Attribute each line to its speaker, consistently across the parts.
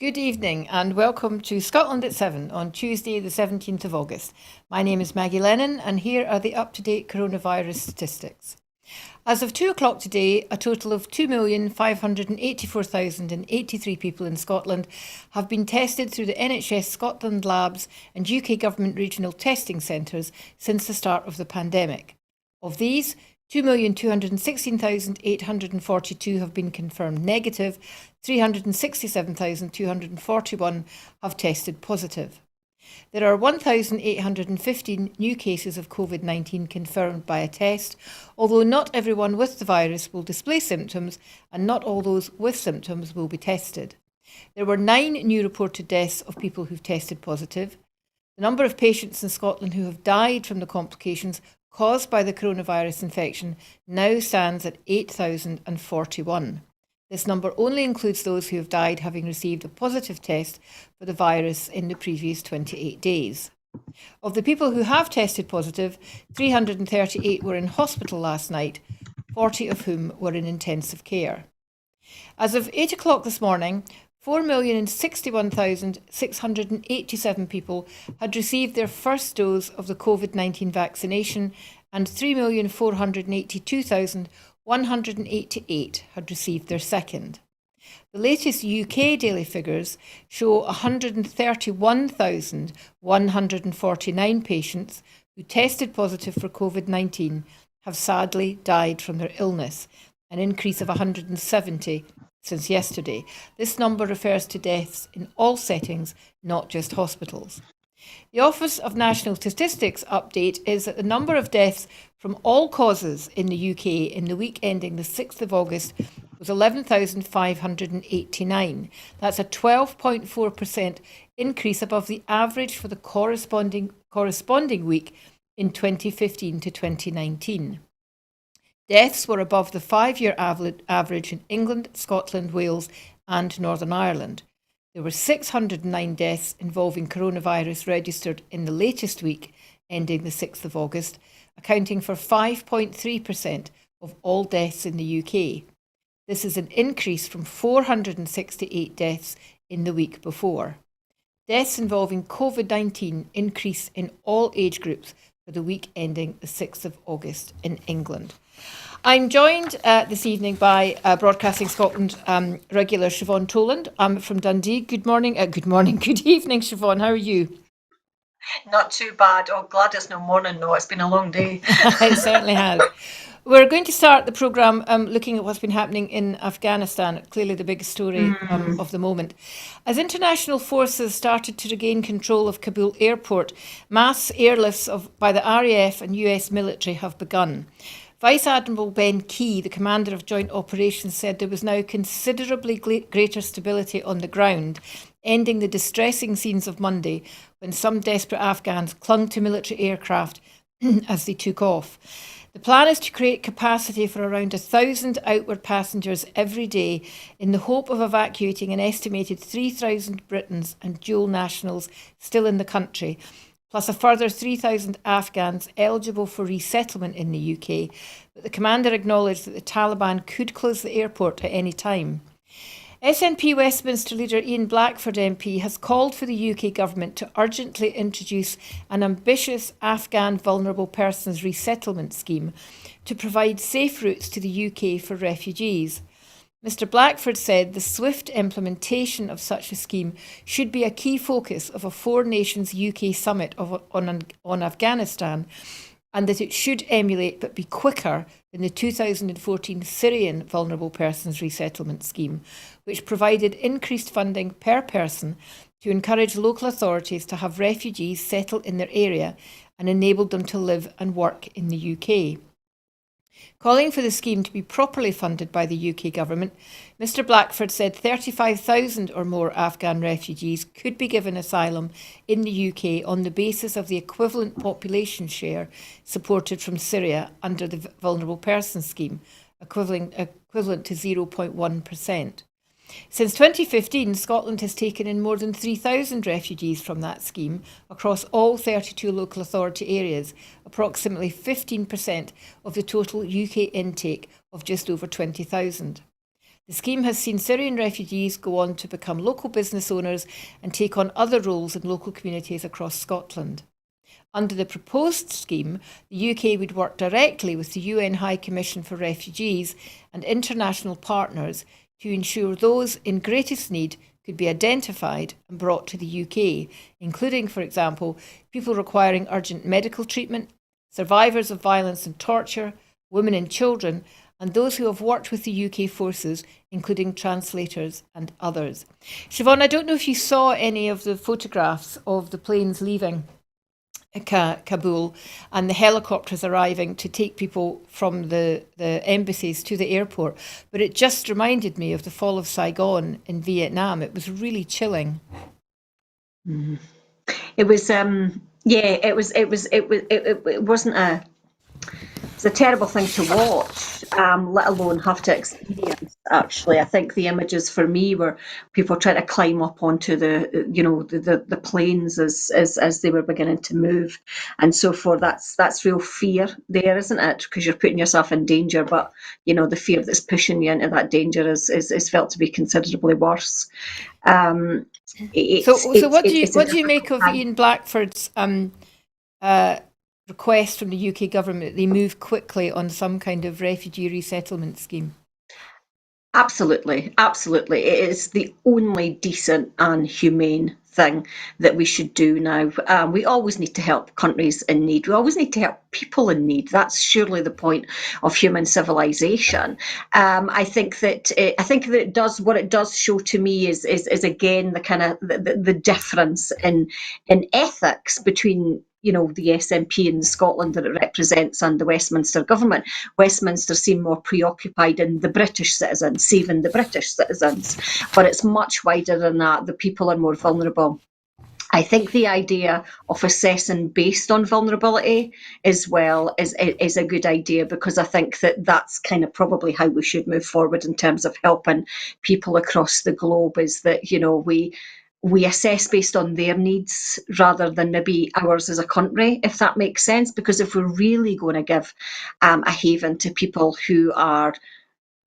Speaker 1: Good evening and welcome to Scotland at 7 on Tuesday the 17th of August. My name is Maggie Lennon and here are the up-to-date coronavirus statistics. As of 2 o'clock today, a total of 2,584,083 people in Scotland have been tested through the NHS Scotland labs and UK government regional testing centres since the start of the pandemic. Of these, 2,216,842 have been confirmed negative, 367,241 have tested positive. There are 1,815 new cases of COVID-19 confirmed by a test, although not everyone with the virus will display symptoms and not all those with symptoms will be tested. There were 9 new reported deaths of people who've tested positive. The number of patients in Scotland who have died from the complications caused by the coronavirus infection now stands at 8,041. This number only includes those who have died having received a positive test for the virus in the previous 28 days. Of the people who have tested positive, 338 were in hospital last night, 40 of whom were in intensive care. As of 8 o'clock this morning, 4,061,687 people had received their first dose of the COVID-19 vaccination and 3,482,188 had received their second. The latest UK daily figures show 131,149 patients who tested positive for COVID-19 have sadly died from their illness, an increase of 170 since yesterday. This number refers to deaths in all settings, not just hospitals. The Office of National Statistics update is that the number of deaths from all causes in the UK in the week ending the 6th of August was 11,589. That's a 12.4% increase above the average for the corresponding week in 2015 to 2019. Deaths were above the 5-year average in England, Scotland, Wales and Northern Ireland. There were 609 deaths involving coronavirus registered in the latest week, ending the 6th of August, accounting for 5.3% of all deaths in the UK. This is an increase from 468 deaths in the week before. Deaths involving COVID-19 increased in all age groups for the week ending the 6th of August in England. I'm joined this evening by Broadcasting Scotland regular Siobhan Tolland from Dundee. Good evening, Siobhan. How are you?
Speaker 2: Not too bad. Oh, glad it's no morning, no. It's been a long day.
Speaker 1: It certainly has. We're going to start the programme looking at what's been happening in Afghanistan, clearly the biggest story of the moment. As international forces started to regain control of Kabul airport, mass airlifts by the RAF and US military have begun. Vice Admiral Ben Key, the commander of Joint Operations, said there was now considerably greater stability on the ground, ending the distressing scenes of Monday when some desperate Afghans clung to military aircraft as they took off. The plan is to create capacity for around 1,000 outward passengers every day in the hope of evacuating an estimated 3,000 Britons and dual nationals still in the country, plus a further 3,000 Afghans eligible for resettlement in the UK, but the commander acknowledged that the Taliban could close the airport at any time. SNP Westminster leader Ian Blackford MP has called for the UK government to urgently introduce an ambitious Afghan vulnerable persons resettlement scheme to provide safe routes to the UK for refugees. Mr Blackford said the swift implementation of such a scheme should be a key focus of a 4-nations UK summit on Afghanistan, and that it should emulate but be quicker than the 2014 Syrian Vulnerable Persons Resettlement Scheme, which provided increased funding per person to encourage local authorities to have refugees settle in their area and enabled them to live and work in the UK. Calling for the scheme to be properly funded by the UK government, Mr Blackford said 35,000 or more Afghan refugees could be given asylum in the UK on the basis of the equivalent population share supported from Syria under the Vulnerable Persons Scheme, equivalent to 0.1%. Since 2015, Scotland has taken in more than 3,000 refugees from that scheme across all 32 local authority areas, approximately 15% of the total UK intake of just over 20,000. The scheme has seen Syrian refugees go on to become local business owners and take on other roles in local communities across Scotland. Under the proposed scheme, the UK would work directly with the UN High Commission for Refugees and international partners to ensure those in greatest need could be identified and brought to the UK, including, for example, people requiring urgent medical treatment, survivors of violence and torture, women and children, and those who have worked with the UK forces, including translators and others. Siobhan, I don't know if you saw any of the photographs of the planes leaving Kabul and the helicopters arriving to take people from the embassies to the airport, but it just reminded me of the fall of Saigon in Vietnam. It was really chilling.
Speaker 2: It was, it wasn't a. It's a terrible thing to watch, let alone have to experience. Actually, I think the images for me were people trying to climb up onto the planes as they were beginning to move, and so forth. That's real fear there, isn't it? Because you're putting yourself in danger, but the fear that's pushing you into that danger is felt to be considerably worse.
Speaker 1: So what do you make of Ian Blackford's request from the UK government that they move quickly on some kind of refugee resettlement scheme?
Speaker 2: Absolutely. It is the only decent and humane thing that we should do now. We always need to help countries in need. We always need to help people in need. That's surely the point of human civilization. I think that it does what it does show to me is again the kind of the difference in ethics between the SNP in Scotland that it represents and the Westminster government. Westminster seem more preoccupied in the British citizens, saving the British citizens, but it's much wider than that. The people are more vulnerable. I think the idea of assessing based on vulnerability as well is a good idea, because I think that that's kind of probably how we should move forward in terms of helping people across the globe, is that we assess based on their needs rather than maybe ours as a country, if that makes sense. Because if we're really going to give a haven to people who are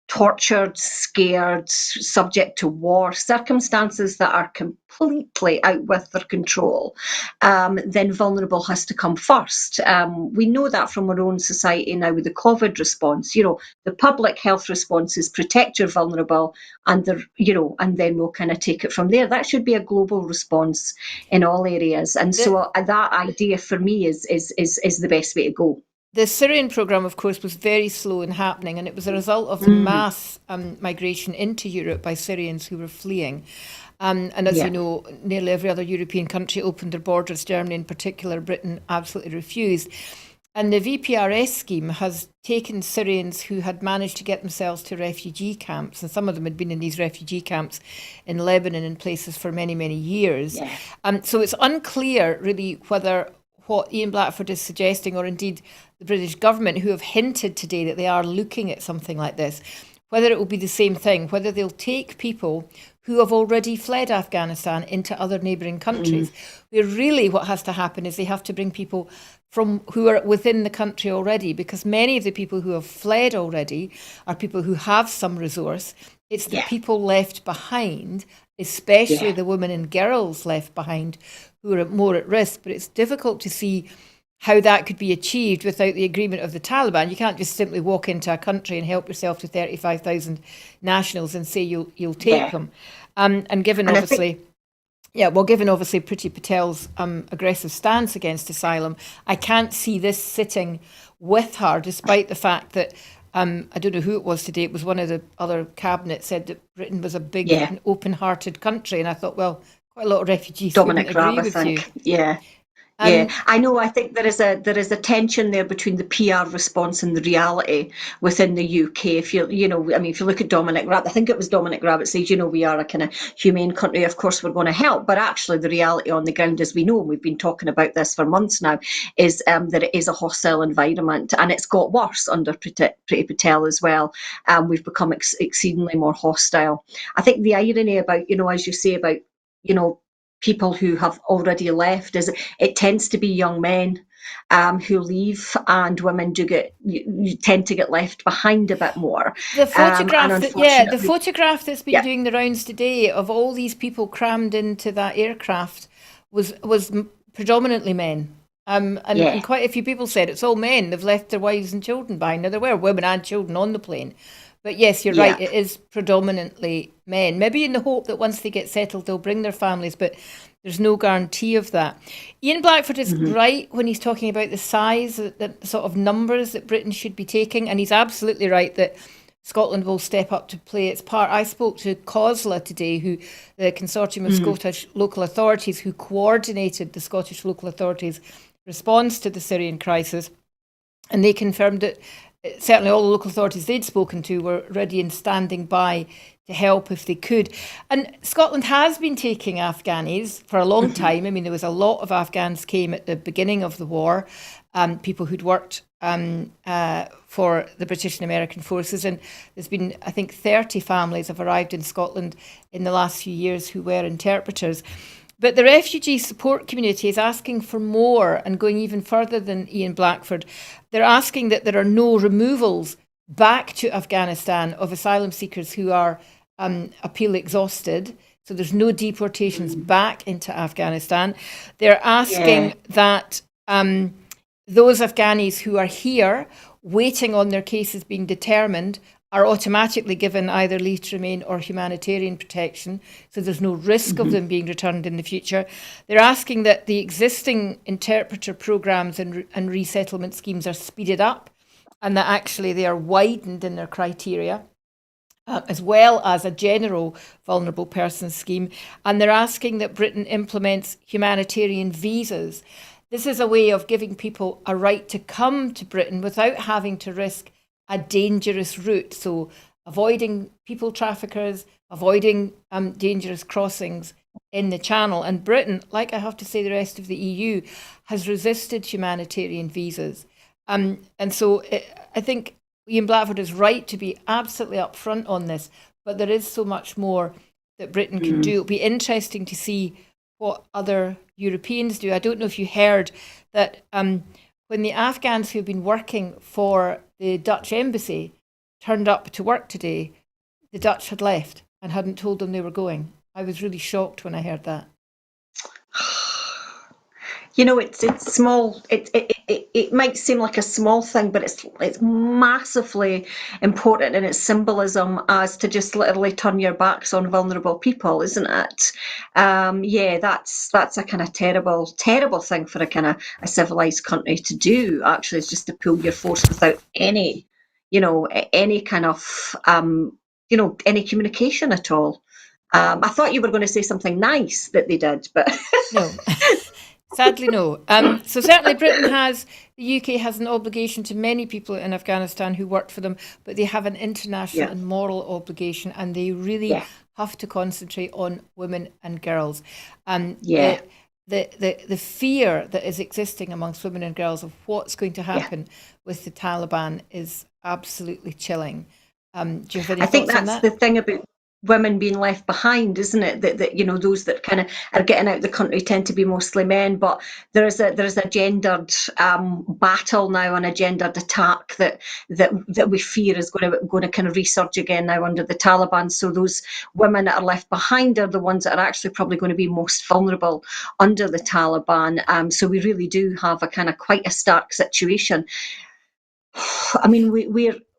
Speaker 2: tortured, scared, subject to war, circumstances that are completely out with their control, then vulnerable has to come first. We know that from our own society now with the COVID response. The public health response is protect your vulnerable, and and then we'll kind of take it from there. That should be a global response in all areas, and so that idea for me is the best way to go.
Speaker 1: The Syrian programme, of course, was very slow in happening, and it was a result of the mass migration into Europe by Syrians who were fleeing. And as you know, nearly every other European country opened their borders. Germany in particular, Britain absolutely refused. And the VPRS scheme has taken Syrians who had managed to get themselves to refugee camps, and some of them had been in these refugee camps in Lebanon and places for many, many years. So it's unclear really whether what Ian Blackford is suggesting, or indeed the British government, who have hinted today that they are looking at something like this, whether it will be the same thing, whether they'll take people who have already fled Afghanistan into other neighbouring countries. Where really what has to happen is they have to bring people from who are within the country already, because many of the people who have fled already are people who have some resource. It's the people left behind, especially the women and girls left behind, who are more at risk. But it's difficult to see how that could be achieved without the agreement of the Taliban. You can't just simply walk into a country and help yourself to 35,000 nationals and say you'll take them. And given obviously Priti Patel's aggressive stance against asylum, I can't see this sitting with her, despite the fact that I don't know who it was today. It was one of the other cabinet said that Britain was a big and open-hearted country, and I thought, well, quite a lot of refugees
Speaker 2: Dominic
Speaker 1: agree
Speaker 2: Raab,
Speaker 1: with
Speaker 2: I think. You. I know. I think there is a tension there between the PR response and the reality within the UK. If you look at Dominic Raab, I think it was Dominic Raab that says, we are a kind of humane country. Of course, we're going to help, but actually, the reality on the ground, as we know, and we've been talking about this for months now, is that it is a hostile environment, and it's got worse under Priti Patel as well. We've become exceedingly more hostile. I think the irony about, as you say about, people who have already left is it tends to be young men who leave, and women do get you tend to get left behind a bit more.
Speaker 1: The
Speaker 2: And
Speaker 1: photograph the
Speaker 2: unfortunately,
Speaker 1: photograph that's been
Speaker 2: yeah,
Speaker 1: doing the rounds today of all these people crammed into that aircraft was predominantly men. And
Speaker 2: yeah,
Speaker 1: quite a few people said it's all men. They've left their wives and children behind. Now there were women and children on the plane, but yes, you're right.
Speaker 2: yeah.
Speaker 1: It is predominantly men. Maybe in the hope that once they get settled, they'll bring their families, but there's no guarantee of that. Ian Blackford is
Speaker 2: Hmm.
Speaker 1: right when he's talking about the size, the sort of numbers that Britain should be taking, and he's absolutely right that Scotland will step up to play its part. I spoke to COSLA today, who the Consortium of
Speaker 2: Mm.
Speaker 1: Scottish Local Authorities, who coordinated the Scottish Local Authorities' response to the Syrian crisis, and they confirmed that certainly all the local authorities they'd spoken to were ready and standing by to help if they could. And Scotland has been taking Afghanis for a long
Speaker 2: Hmm.
Speaker 1: time. I mean, there was a lot of Afghans came at the beginning of the war, people who'd worked for the British and American forces. And there's been, I think, 30 families have arrived in Scotland in the last few years who were interpreters. But the refugee support community is asking for more and going even further than Ian Blackford. They're asking that there are no removals back to Afghanistan of asylum seekers who are appeal exhausted. So there's no deportations back into Afghanistan. They're
Speaker 2: Yeah.
Speaker 1: asking that those Afghanis who are here waiting on their cases being determined are automatically given either leave to remain or humanitarian protection, so there's no risk of
Speaker 2: Hmm.
Speaker 1: them being returned in the future. They're asking that the existing interpreter programs and resettlement schemes are speeded up and that actually they are widened in their criteria. As well as a general vulnerable persons scheme. And they're asking that Britain implements humanitarian visas. This is a way of giving people a right to come to Britain without having to risk a dangerous route. So, avoiding people traffickers, avoiding dangerous crossings in the Channel. And Britain, like I have to say, the rest of the EU, has resisted humanitarian visas. And so I think Ian Blackford is right to be absolutely upfront on this, but there is so much more that Britain can do.
Speaker 2: Mm.
Speaker 1: It'll be interesting to see what other Europeans do. I don't know if you heard that when the Afghans who've been working for the Dutch embassy turned up to work today, the Dutch had left and hadn't told them they were going. I was really shocked when I heard that.
Speaker 2: You know, it's small. It might seem like a small thing, but it's massively important in its symbolism as to just literally turn your backs on vulnerable people, isn't it? Yeah, that's a kind of terrible thing for a kind of a civilized country to do. Actually, is just to pull your force without any, any kind of any communication at all. I thought you were going to say something nice that they did, but
Speaker 1: No. Sadly, no. So certainly, the UK has an obligation to many people in Afghanistan who worked for them, but they have an international
Speaker 2: yeah,
Speaker 1: and moral obligation, and they really
Speaker 2: yeah,
Speaker 1: have to concentrate on women and girls. And
Speaker 2: yeah,
Speaker 1: the fear that is existing amongst women and girls of what's going to
Speaker 2: yeah.
Speaker 1: happen with the Taliban is absolutely chilling. Do you have any
Speaker 2: I think
Speaker 1: thoughts on
Speaker 2: that's
Speaker 1: that?
Speaker 2: the thing about women being left behind, isn't it? That those that kind of are getting out of the country tend to be mostly men, but there is a gendered battle now and a gendered attack that we fear is going to kind of resurge again now under the Taliban. So those women that are left behind are the ones that are actually probably going to be most vulnerable under the Taliban. So we really do have a kind of quite a stark situation. I mean,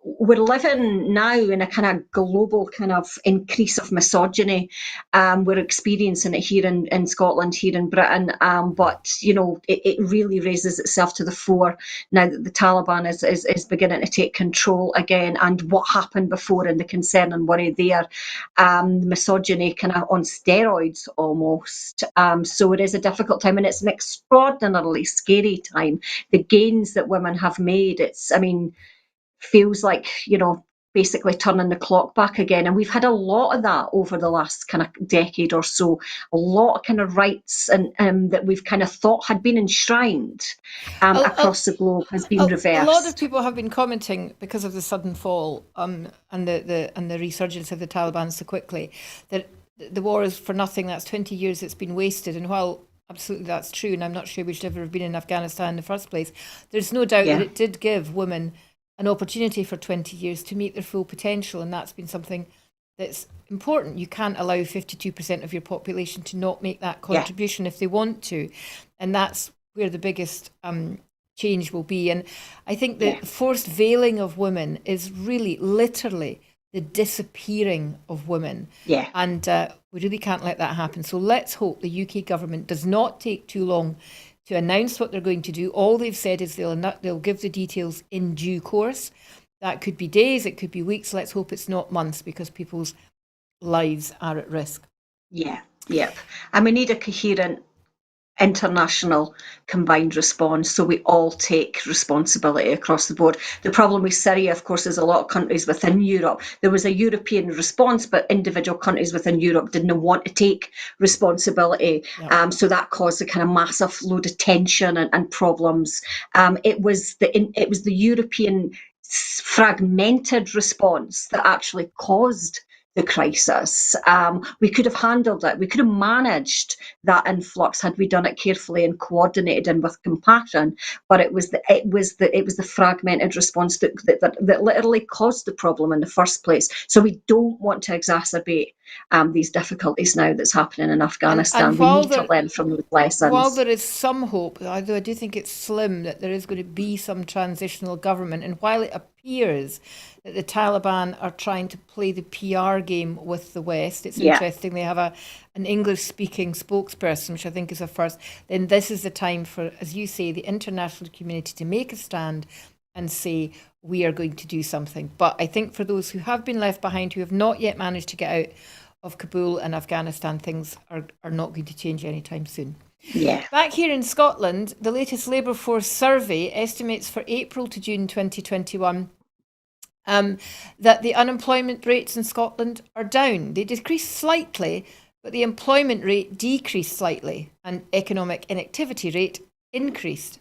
Speaker 2: we're living now in a kind of global kind of increase of misogyny. We're experiencing it here in Scotland, here in Britain, but it really raises itself to the fore now that the Taliban is beginning to take control again, and what happened before and the concern and worry there, misogyny kind of on steroids almost. So it is a difficult time, and it's an extraordinarily scary time. The gains that women have made, I mean, feels like, basically turning the clock back again. And we've had a lot of that over the last kind of decade or so. A lot of kind of rights and that we've kind of thought had been enshrined
Speaker 1: A, a,
Speaker 2: across the globe has been
Speaker 1: a lot of
Speaker 2: reversed.
Speaker 1: people have been commenting because of the sudden fall and the resurgence of the Taliban so quickly that the war is for nothing. That's 20 years it's been wasted. And while absolutely, that's true. And I'm not sure we should ever have been in Afghanistan in the first place. There's no doubt that
Speaker 2: Yeah,
Speaker 1: it did give women an opportunity for 20 years to meet their full potential. And that's been something that's important. You can't allow 52% of your population to not make that
Speaker 2: yeah,
Speaker 1: contribution if they want to. And that's where the biggest change will be. And I think the
Speaker 2: yeah,
Speaker 1: forced veiling of women is really literally the disappearing of women.
Speaker 2: yeah.
Speaker 1: And we really can't let that happen. So let's hope the UK government does not take too long to announce what they're going to do. All they've said is they'll give the details in due course. That could be days, it could be weeks. Let's hope it's not months, because people's lives are at risk.
Speaker 2: Yeah, yep. And we need a coherent international combined response so we all take responsibility across the board. The problem with Syria, of course, is a lot of countries within Europe. There was a European response, but individual countries within Europe didn't want to take responsibility.
Speaker 1: Yeah.
Speaker 2: So that caused a kind of massive load of tension and problems. It was the European fragmented response that actually caused the crisis. We could have handled it. We could have managed that influx had we done it carefully and coordinated and with compassion. But it was the fragmented response that literally caused the problem in the first place. So we don't want to exacerbate these difficulties now that's happening in
Speaker 1: And
Speaker 2: Afghanistan. We need to learn from those
Speaker 1: while
Speaker 2: lessons.
Speaker 1: there is some hope, although I do think it's slim, that there is going to be some transitional government, and while it appears that the Taliban are trying to play the PR game with the West, it's
Speaker 2: Yeah,
Speaker 1: interesting they have an English-speaking spokesperson, which I think is a first. Then this is the time for, as you say, the international community to make a stand and say, we are going to do something. But I think for those who have been left behind, who have not yet managed to get out of Kabul and Afghanistan, things are not going to change anytime soon.
Speaker 2: yeah.
Speaker 1: Back here in Scotland, the latest Labour Force survey estimates for April to June 2021 that the unemployment rates in Scotland are down. They decreased slightly, but the employment rate decreased slightly, and economic inactivity rate increased.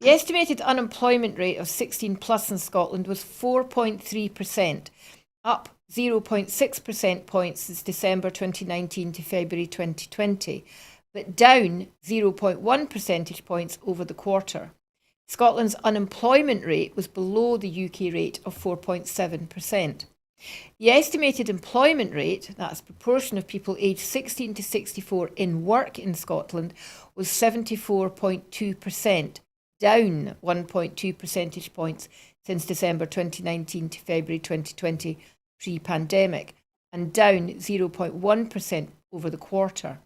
Speaker 1: The estimated unemployment rate of 16 plus in Scotland was 4.3%, up 0.6 percent points since December 2019 to February 2020, but down 0.1 percentage points over the quarter. Scotland's unemployment rate was below the UK rate of 4.7%. The estimated employment rate, that's proportion of people aged 16 to 64 in work in Scotland, was 74.2%, down 1.2 percentage points since December 2019 to February 2020 pre-pandemic, and down 0.1% over the quarter.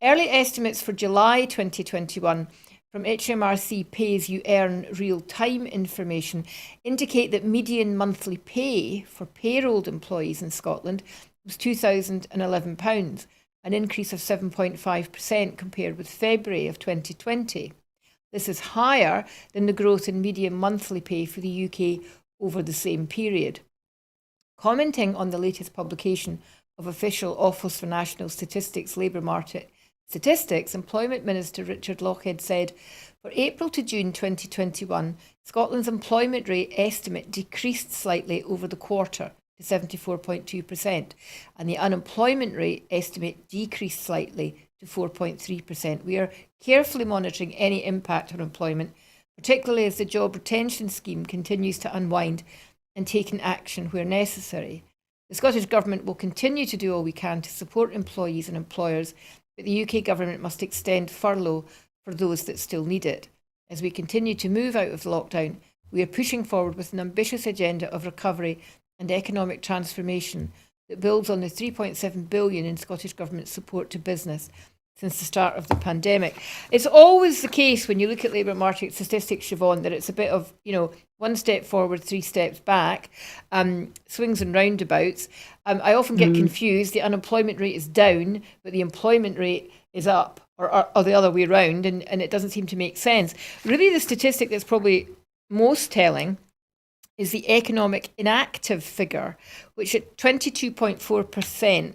Speaker 1: Early estimates for July 2021 from HMRC Pay As You Earn real-time information indicate that median monthly pay for payrolled employees in Scotland was £2,011, an increase of 7.5% compared with February of 2020. This is higher than the growth in median monthly pay for the UK over the same period. Commenting on the latest publication of Official Office for National Statistics Labour Market Statistics, Employment Minister Richard Lochhead said, for April to June 2021, Scotland's employment rate estimate decreased slightly over the quarter to 74.2%, and the unemployment rate estimate decreased slightly to 4.3%. We are carefully monitoring any impact on employment, particularly as the job retention scheme continues to unwind, and taking action where necessary. The Scottish Government will continue to do all we can to support employees and employers, but the UK Government must extend furlough for those that still need it. As we continue to move out of lockdown, we are pushing forward with an ambitious agenda of recovery and economic transformation that builds on the £3.7 billion in Scottish Government support to business since the start of the pandemic. It's always the case when you look at labour market statistics, Siobhan, that it's a bit of, one step forward, three steps back, swings and roundabouts. I often get confused. The unemployment rate is down, but the employment rate is up, or the other way around, and it doesn't seem to make sense. Really, the statistic that's probably most telling is the economic inactive figure, which at 22.4%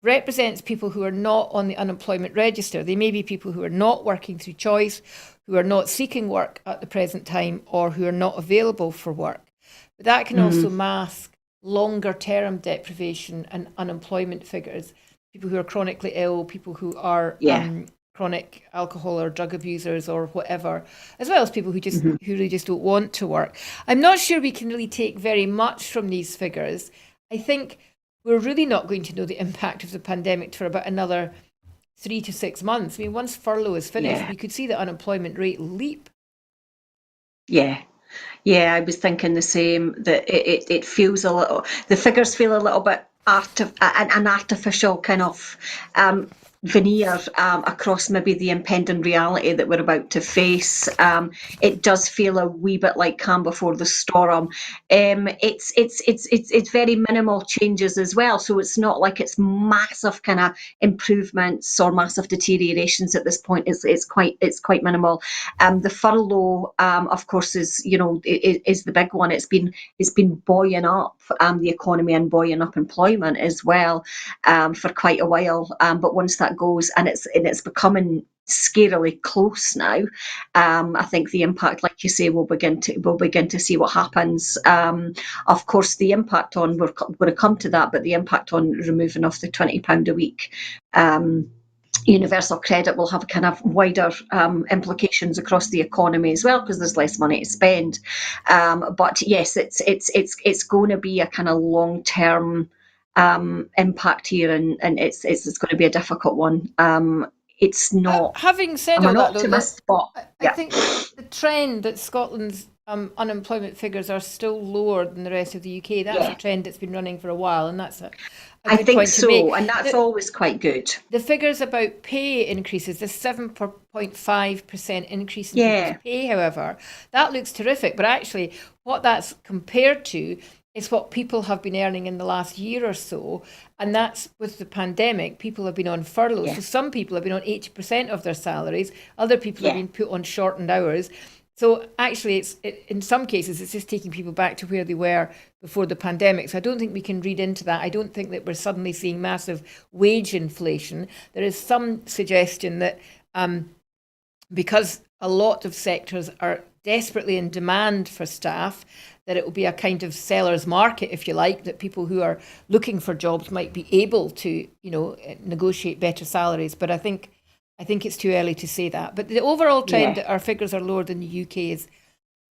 Speaker 1: represents people who are not on the unemployment register. They may be people who are not working through choice, who are not seeking work at the present time, or who are not available for work. But that can also mask longer term deprivation and unemployment figures, people who are chronically ill, people who are chronic alcohol or drug abusers or whatever, as well as people who really just don't want to work. I'm not sure we can really take very much from these figures. I think we're really not going to know the impact of the pandemic for about another 3 to 6 months. I mean, once furlough is finished, we could see the unemployment rate leap.
Speaker 2: Yeah. Yeah, I was thinking the same, that it feels a little, the figures feel a little bit an artificial kind of veneer across maybe the impending reality that we're about to face. It does feel a wee bit like calm before the storm. It's very minimal changes as well, so it's not like it's massive kind of improvements or massive deteriorations at this point. It's quite minimal. The furlough, of course, is is the big one. It's been buoying up the economy and buoying up employment as well for quite a while. But once that goes, and it's becoming scarily close now, I think the impact, like you say, we'll begin to see what happens. Of course, the impact on, we're going to come to that, but the impact on removing off the £20 a week universal credit will have kind of wider implications across the economy as well, because there's less money to spend. But yes, it's going to be a kind of long-term impact here, and it's going to be a difficult one. It's not.
Speaker 1: Having said
Speaker 2: I'm
Speaker 1: all
Speaker 2: an
Speaker 1: that,
Speaker 2: optimist,
Speaker 1: though,
Speaker 2: but
Speaker 1: I think the trend that Scotland's unemployment figures are still lower than the rest of the UK. That's a trend that's been running for a while, and that's a
Speaker 2: I
Speaker 1: good
Speaker 2: think
Speaker 1: point to make.
Speaker 2: and that's always quite good.
Speaker 1: The figures about pay increases, the 7.5% increase in people's pay, however, that looks terrific. But actually, what that's compared to is what people have been earning in the last year or so. And that's with the pandemic. People have been on furlough. So some people have been on 80% of their salaries. Other people have been put on shortened hours. So actually, in some cases, it's just taking people back to where they were before the pandemic. So I don't think we can read into that. I don't think that we're suddenly seeing massive wage inflation. There is some suggestion that because a lot of sectors are desperately in demand for staff, that it will be a kind of seller's market, if you like, that people who are looking for jobs might be able to, negotiate better salaries. But I think it's too early to say that. But the overall trend that our figures are lower than the UK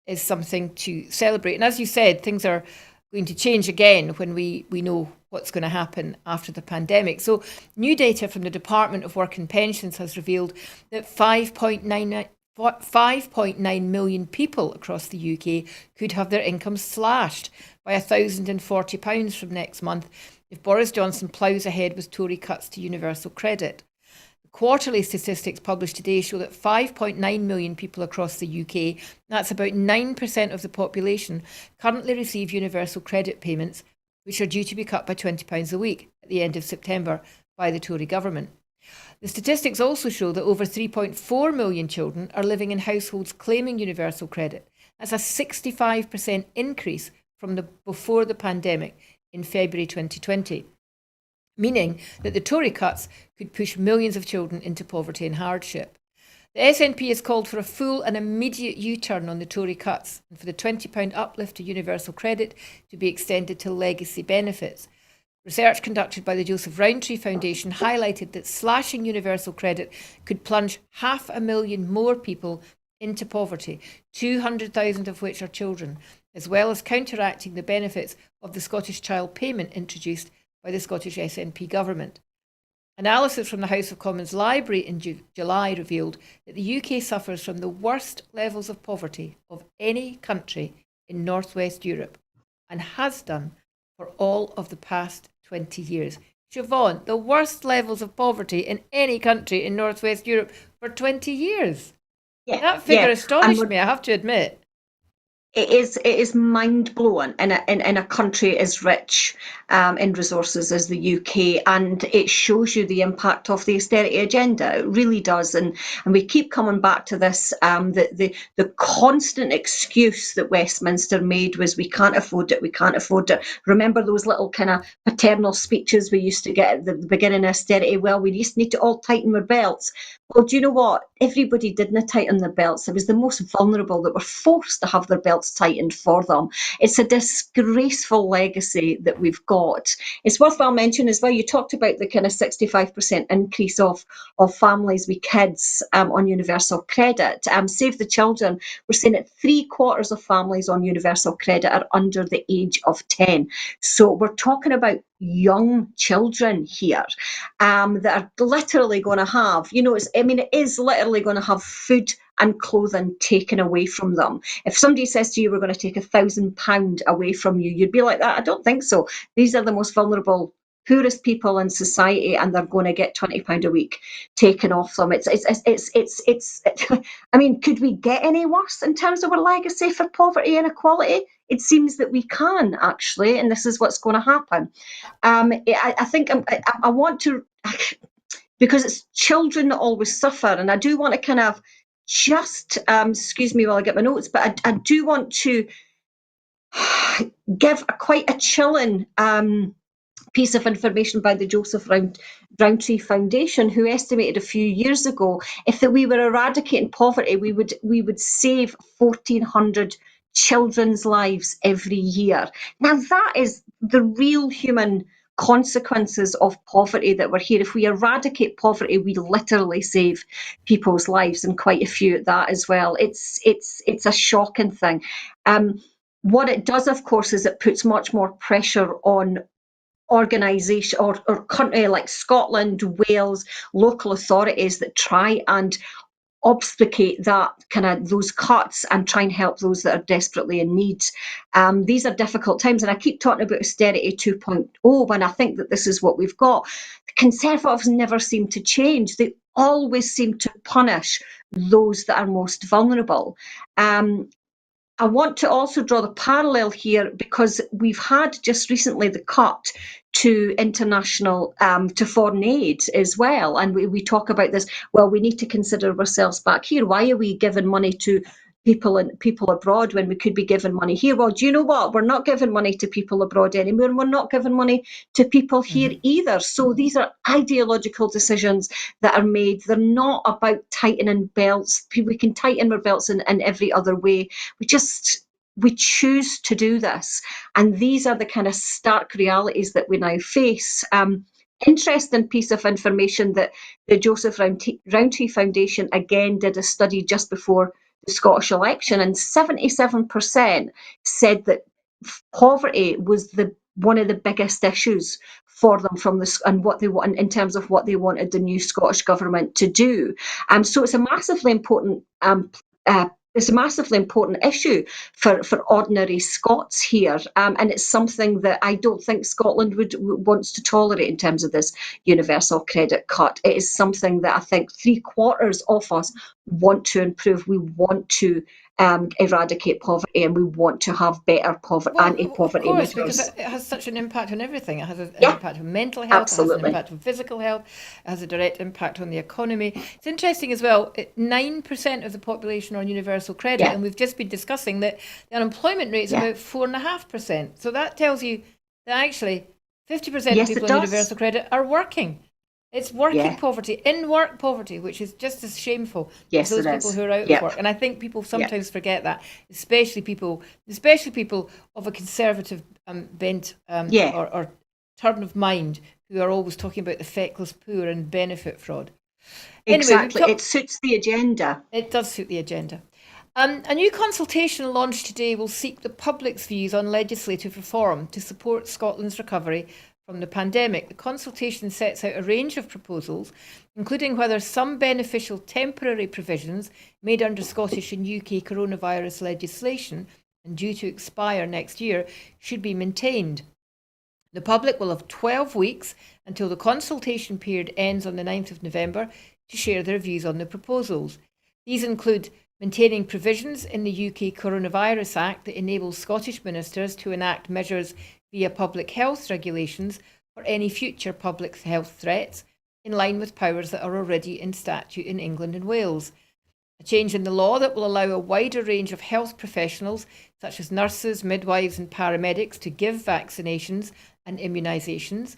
Speaker 1: is something to celebrate. And as you said, things are going to change again when we know what's going to happen after the pandemic. So new data from the Department of Work and Pensions has revealed that 5.9 million people across the UK could have their incomes slashed by £1,040 from next month if Boris Johnson ploughs ahead with Tory cuts to universal credit. Quarterly statistics published today show that 5.9 million people across the UK, that's about 9% of the population, currently receive universal credit payments, which are due to be cut by £20 a week at the end of September by the Tory government. The statistics also show that over 3.4 million children are living in households claiming universal credit. That's a 65% increase from before the pandemic in February 2020. Meaning that the Tory cuts could push millions of children into poverty and hardship. The SNP has called for a full and immediate U-turn on the Tory cuts and for the £20 uplift to universal credit to be extended to legacy benefits. Research conducted by the Joseph Rowntree Foundation highlighted that slashing universal credit could plunge 500,000 more people into poverty, 200,000 of which are children, as well as counteracting the benefits of the Scottish Child Payment introduced by the Scottish SNP government. Analysis from the House of Commons Library in July revealed that the UK suffers from the worst levels of poverty of any country in Northwest Europe and has done for all of the past 20 years. Siobhan, the worst levels of poverty in any country in Northwest Europe for 20 years. That figure astonished me, I have to admit.
Speaker 2: It is mind blowing in a country as rich in resources as the UK, and it shows you the impact of the austerity agenda. It really does, and we keep coming back to this. The constant excuse that Westminster made was we can't afford it. We can't afford it. Remember those little kind of paternal speeches we used to get at the beginning of austerity? Well, we just need to all tighten our belts. Well, do you know what? Everybody didn't tighten their belts. It was the most vulnerable that were forced to have their belts belts tightened for them. It's a disgraceful legacy that we've got. It's worthwhile mentioning as well, you talked about the kind of 65% increase of families with kids on universal credit. Save the Children, we're saying that 3/4 of families on universal credit are under the age of 10. So we're talking about young children here that are literally going to have, it is literally going to have food and clothing taken away from them. If somebody says to you, we're going to take £1,000 away from you, you'd be like, that? I don't think so. These are the most vulnerable, poorest people in society, and they're going to get £20 a week taken off them. It's I mean, could we get any worse in terms of our legacy for poverty and inequality? It seems that we can, actually, and this is what's going to happen. I think I want to, because it's children that always suffer, and I do want to kind of just, excuse me while I get my notes, but I do want to give quite a chilling piece of information by the Joseph Rowntree Foundation, who estimated a few years ago if we were eradicating poverty, we would save 1,400 children's lives every year. Now that is the real human consequences of poverty that we're here. If we eradicate poverty, we literally save people's lives, and quite a few at that as well. It's a shocking thing. What it does, of course, is it puts much more pressure on organisation or country like Scotland, Wales, local authorities that try and obfuscate those cuts and try and help those that are desperately in need. These are difficult times, and I keep talking about austerity 2.0 when I think that this is what we've got. The Conservatives never seem to change. They always seem to punish those that are most vulnerable. I want to also draw the parallel here, because we've had just recently the cut to international, to foreign aid as well. And we talk about this, well, we need to consider ourselves back here. Why are we giving money to people abroad when we could be giving money here? Well, do you know what? We're not giving money to people abroad anymore, and we're not giving money to people here either. So these are ideological decisions that are made. They're not about tightening belts. We can tighten our belts in every other way. We choose to do this. And these are the kind of stark realities that we now face. Interesting piece of information that the Joseph Rowntree Foundation again did a study just before the Scottish election, and 77% said that poverty was one of the biggest issues for them and what they want in terms of what they wanted the new Scottish government to do. So it's a massively important issue for ordinary Scots here, and it's something that I don't think Scotland wants to tolerate in terms of this universal credit cut. It is something that I think 3/4 of us want to improve. We want to eradicate poverty, and we want to have better anti-poverty
Speaker 1: of course,
Speaker 2: measures.
Speaker 1: because it has such an impact on everything. It has an
Speaker 2: Yeah,
Speaker 1: impact on mental health,
Speaker 2: absolutely.
Speaker 1: it has an impact on physical health, it has a direct impact on the economy. It's interesting as well, 9% of the population on universal credit,
Speaker 2: Yeah.
Speaker 1: and we've just been discussing that the unemployment rate is about 4.5%. So that tells you that actually 50%
Speaker 2: Yes,
Speaker 1: of
Speaker 2: it
Speaker 1: people on
Speaker 2: does.
Speaker 1: universal credit are working. It's working poverty, in-work poverty, which is just as shameful as those people who are out of work. And I think people sometimes forget that, especially people of a conservative bent or turn of mind, who are always talking about the feckless poor and benefit fraud.
Speaker 2: Exactly.
Speaker 1: Anyway,
Speaker 2: it suits the agenda.
Speaker 1: It does suit the agenda. A new consultation launched today will seek the public's views on legislative reform to support Scotland's recovery from the pandemic. The consultation sets out a range of proposals, including whether some beneficial temporary provisions made under Scottish and UK coronavirus legislation and due to expire next year should be maintained. The public will have 12 weeks until the consultation period ends on the 9th of November to share their views on the proposals. These include maintaining provisions in the UK Coronavirus Act that enables Scottish ministers to enact measures via public health regulations for any future public health threats, in line with powers that are already in statute in England and Wales. A change in the law that will allow a wider range of health professionals, such as nurses, midwives and paramedics, to give vaccinations and immunisations.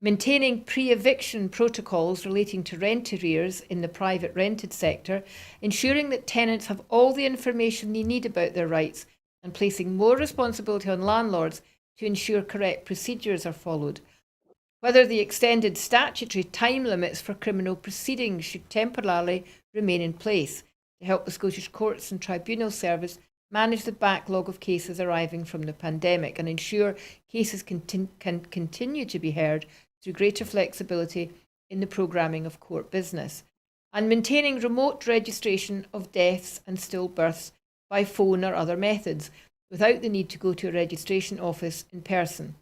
Speaker 1: Maintaining pre-eviction protocols relating to rent arrears in the private rented sector, ensuring that tenants have all the information they need about their rights, and placing more responsibility on landlords to ensure correct procedures are followed. Whether the extended statutory time limits for criminal proceedings should temporarily remain in place to help the Scottish Courts and Tribunal Service manage the backlog of cases arriving from the pandemic and ensure cases can continue to be heard through greater flexibility in the programming of court business, and maintaining remote registration of deaths and stillbirths by phone or other methods without the need to go to a registration office in person,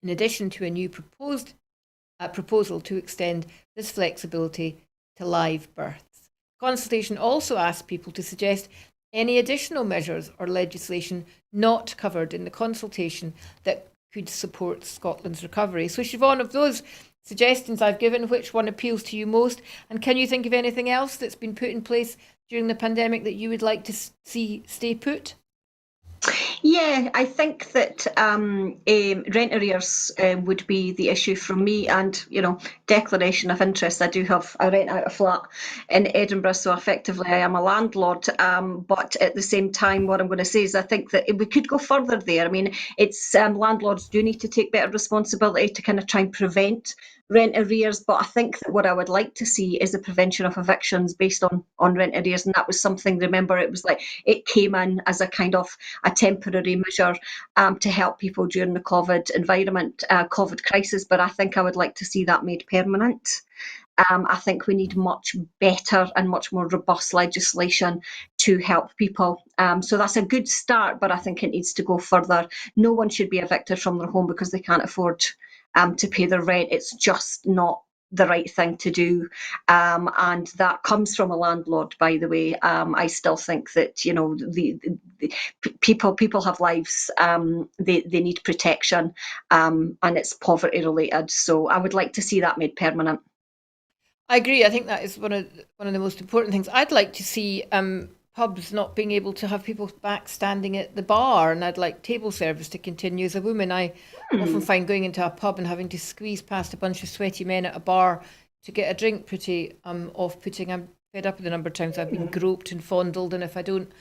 Speaker 1: in addition to a new proposal to extend this flexibility to live births. Consultation also asked people to suggest any additional measures or legislation not covered in the consultation that could support Scotland's recovery. So, Siobhan, of those suggestions I've given, which one appeals to you most? And can you think of anything else that's been put in place during the pandemic that you would like to see stay put?
Speaker 2: Yeah, I think that rent arrears would be the issue from me, and declaration of interest. I rent out a flat in Edinburgh, so effectively I am a landlord. But at the same time, what I'm going to say is I think that we could go further there. I mean, it's landlords do need to take better responsibility to kind of try and prevent rent arrears, but I think that what I would like to see is the prevention of evictions based on rent arrears, and that was something. Remember, it was like it came in as a kind of a temporary measure to help people during the COVID crisis, but I think I would like to see that made permanent. I think we need much better and much more robust legislation to help people. So that's a good start, but I think it needs to go further. No one should be evicted from their home because they can't afford to pay their rent. It's just not the right thing to do, and that comes from a landlord, by the way. I still think that the people have lives. They need protection, and it's poverty related. So I would like to see that made permanent.
Speaker 1: I agree. I think that is one of the most important things. I'd like to see pubs not being able to have people back standing at the bar, and I'd like table service to continue. As a woman, I often find going into a pub and having to squeeze past a bunch of sweaty men at a bar to get a drink pretty off-putting. I'm fed up with the number of times I've been groped and fondled, and if I don't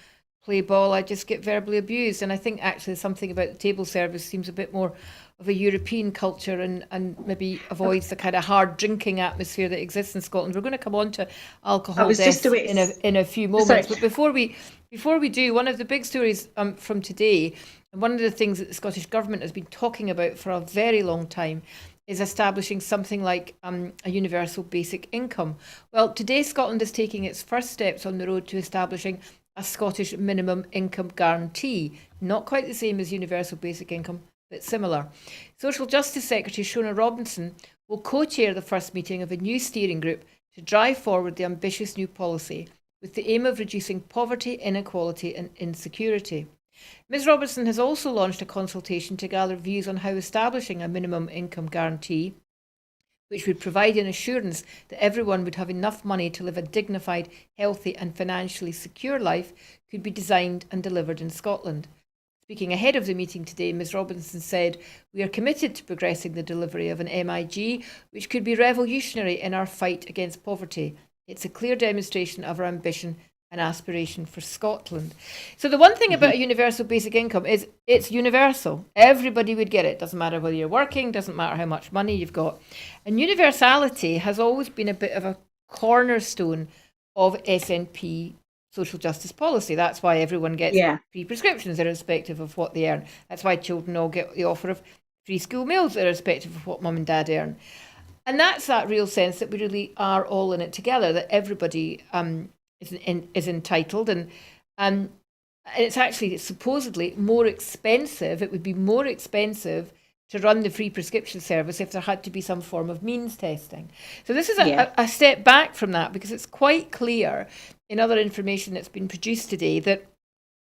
Speaker 1: play ball, I just get verbally abused. And I think actually something about the table service seems a bit more of a European culture and maybe avoids the kind of hard drinking atmosphere that exists in Scotland. We're going to come on to alcohol deaths in a few moments. But before we do, one of the big stories from today, and one of the things that the Scottish Government has been talking about for a very long time, is establishing something like a universal basic income. Well, today Scotland is taking its first steps on the road to establishing a Scottish minimum income guarantee, not quite the same as universal basic income, but similar. Social Justice Secretary Shona Robinson will co-chair the first meeting of a new steering group to drive forward the ambitious new policy with the aim of reducing poverty, inequality and insecurity. Ms Robinson has also launched a consultation to gather views on how establishing a minimum income guarantee, which would provide an assurance that everyone would have enough money to live a dignified, healthy and financially secure life, could be designed and delivered in Scotland. Speaking ahead of the meeting today, Ms Robinson said, "We are committed to progressing the delivery of an MIG, which could be revolutionary in our fight against poverty. It's a clear demonstration of our ambition and aspiration for Scotland." So the one thing about a universal basic income is it's universal. Everybody would get it. Doesn't matter whether you're working, doesn't matter how much money you've got. And universality has always been a bit of a cornerstone of SNP social justice policy. That's why everyone gets free prescriptions irrespective of what they earn. That's why children all get the offer of free school meals irrespective of what mum and dad earn. And that's that real sense that we really are all in it together, that everybody is entitled, and it's actually supposedly more expensive. It would be more expensive to run the free prescription service if there had to be some form of means testing. So this is a step back from that, because it's quite clear in other information that's been produced today that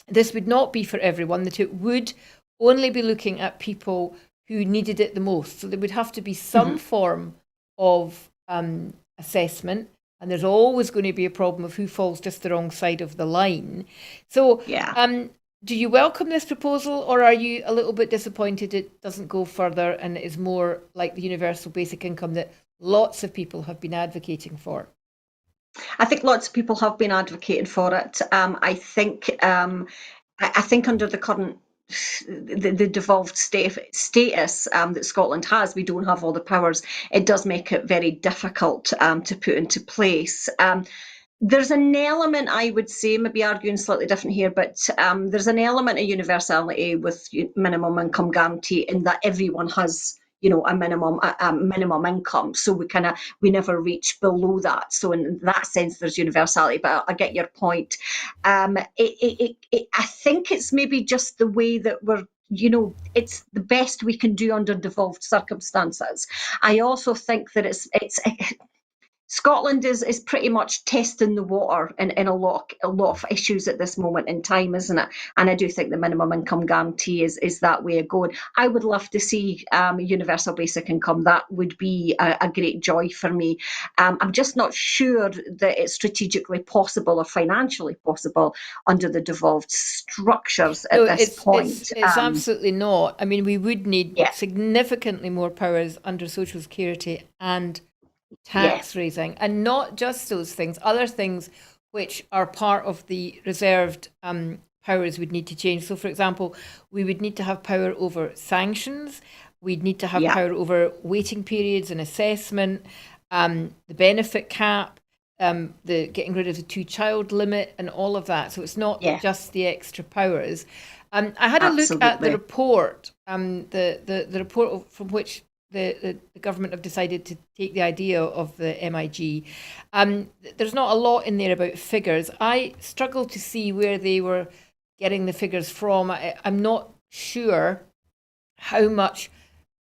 Speaker 1: this would not be for everyone, that it would only be looking at people who needed it the most. So there would have to be some form of assessment, and there's always going to be a problem of who falls just the wrong side of the line. So do you welcome this proposal, or are you a little bit disappointed it doesn't go further and it is more like the universal basic income that lots of people have been advocating for?
Speaker 2: I think lots of people have been advocating for it. I think I think under the current the devolved status that Scotland has, we don't have all the powers. It does make it very difficult to put into place. There's an element, I would say, maybe arguing slightly different here, but there's an element of universality with minimum income guarantee in that everyone has, a minimum income. So we never reach below that. So in that sense, there's universality. But I get your point. I think it's maybe just the way that it's the best we can do under devolved circumstances. I also think that it's Scotland is pretty much testing the water in a lot of issues at this moment in time, isn't it? And I do think the minimum income guarantee is that way of going. I would love to see universal basic income. That would be a great joy for me. I'm just not sure that it's strategically possible or financially possible under the devolved structures
Speaker 1: No,
Speaker 2: at this point.
Speaker 1: it's absolutely not. I mean, we would need
Speaker 2: Yeah,
Speaker 1: significantly more powers under Social Security and
Speaker 2: yeah,
Speaker 1: tax raising, and not just those things, other things which are part of the reserved powers would need to change. So, for example, we would need to have power over sanctions, we'd need to have
Speaker 2: yeah,
Speaker 1: power over waiting periods and assessment, the benefit cap, the getting rid of the two-child limit, and all of that. So it's not
Speaker 2: yeah,
Speaker 1: just the extra powers. I had a look at the
Speaker 2: absolutely.
Speaker 1: report, the report from which the government have decided to take the idea of the MIG. There's not a lot in there about figures. I struggle to see where they were getting the figures from. I'm not sure how much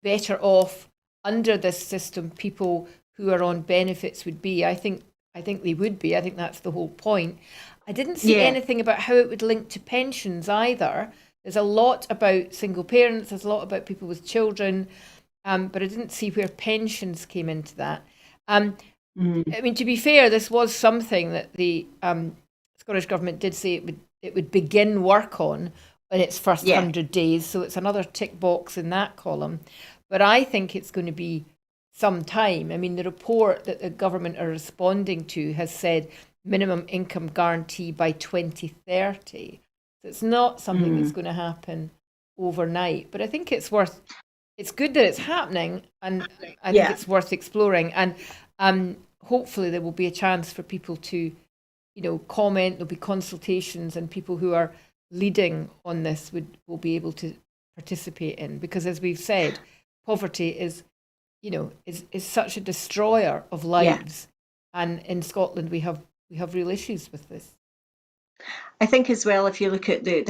Speaker 1: better off under this system people who are on benefits would be. I think they would be. I think that's the whole point. I didn't see
Speaker 2: Yeah.
Speaker 1: anything about how it would link to pensions either. There's a lot about single parents, there's a lot about people with children, but I didn't see where pensions came into that. Um,
Speaker 2: Mm,
Speaker 1: I mean, to be fair, this was something that the Scottish government did say it would begin work on in its first
Speaker 2: yeah.
Speaker 1: 100 days. So it's another tick box in that column. But I think it's going to be some time. I mean, the report that the government are responding to has said minimum income guarantee by 2030. So it's not something that's
Speaker 2: Mm,
Speaker 1: going to happen overnight. But I think it's good that it's happening, and I think
Speaker 2: yeah.
Speaker 1: it's worth exploring. And hopefully, there will be a chance for people to, comment. There'll be consultations, and people who are leading on this will be able to participate in. Because, as we've said, poverty is such a destroyer of
Speaker 2: Yeah.
Speaker 1: lives, and in Scotland we have real issues with this.
Speaker 2: I think as well, if you look at the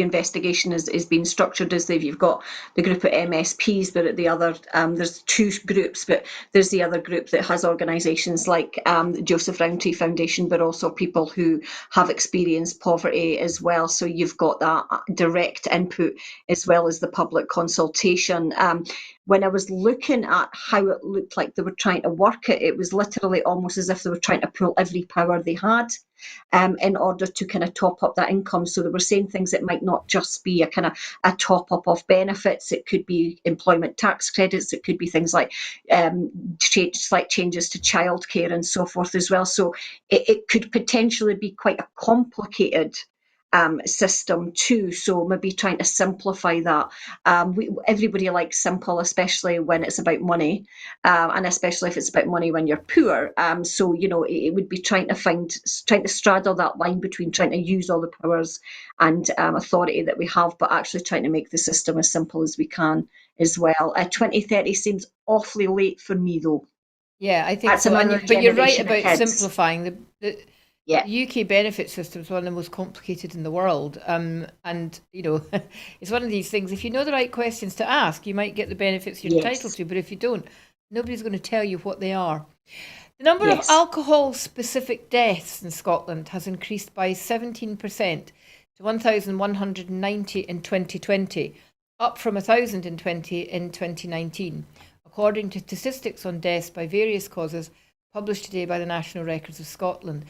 Speaker 2: investigation is being structured, is that you've got the group of MSPs, but at the other there's two groups, but there's the other group that has organisations like the Joseph Rowntree Foundation, but also people who have experienced poverty as well. So you've got that direct input as well as the public consultation. When I was looking at how it looked like they were trying to work it, it was literally almost as if they were trying to pull every power they had in order to kind of top up that income. So they were saying things that might not just be a kind of a top up of benefits. It could be employment tax credits. It could be things like slight changes to childcare and so forth as well. So it could potentially be quite a complicated system too. So maybe trying to simplify that. Everybody likes simple, especially when it's about money, and especially if it's about money when you're poor. So it would be trying to straddle that line between trying to use all the powers and authority that we have, but actually trying to make the system as simple as we can as well. 2030 seems awfully late for me, though.
Speaker 1: Yeah, I think
Speaker 2: That's
Speaker 1: so.
Speaker 2: another
Speaker 1: But you're right
Speaker 2: generation of
Speaker 1: about
Speaker 2: kids.
Speaker 1: simplifying. The
Speaker 2: Yeah.
Speaker 1: UK benefit system is one of the most complicated in the world. And, it's one of these things, if you know the right questions to ask, you might get the benefits you're entitled
Speaker 2: Yes.
Speaker 1: to. But if you don't, nobody's going to tell you what they are. The number of
Speaker 2: Yes.
Speaker 1: alcohol specific deaths in Scotland has increased by 17% to 1,190 in 2020, up from 1,020 in 2019, according to statistics on deaths by various causes published today by the National Records of Scotland.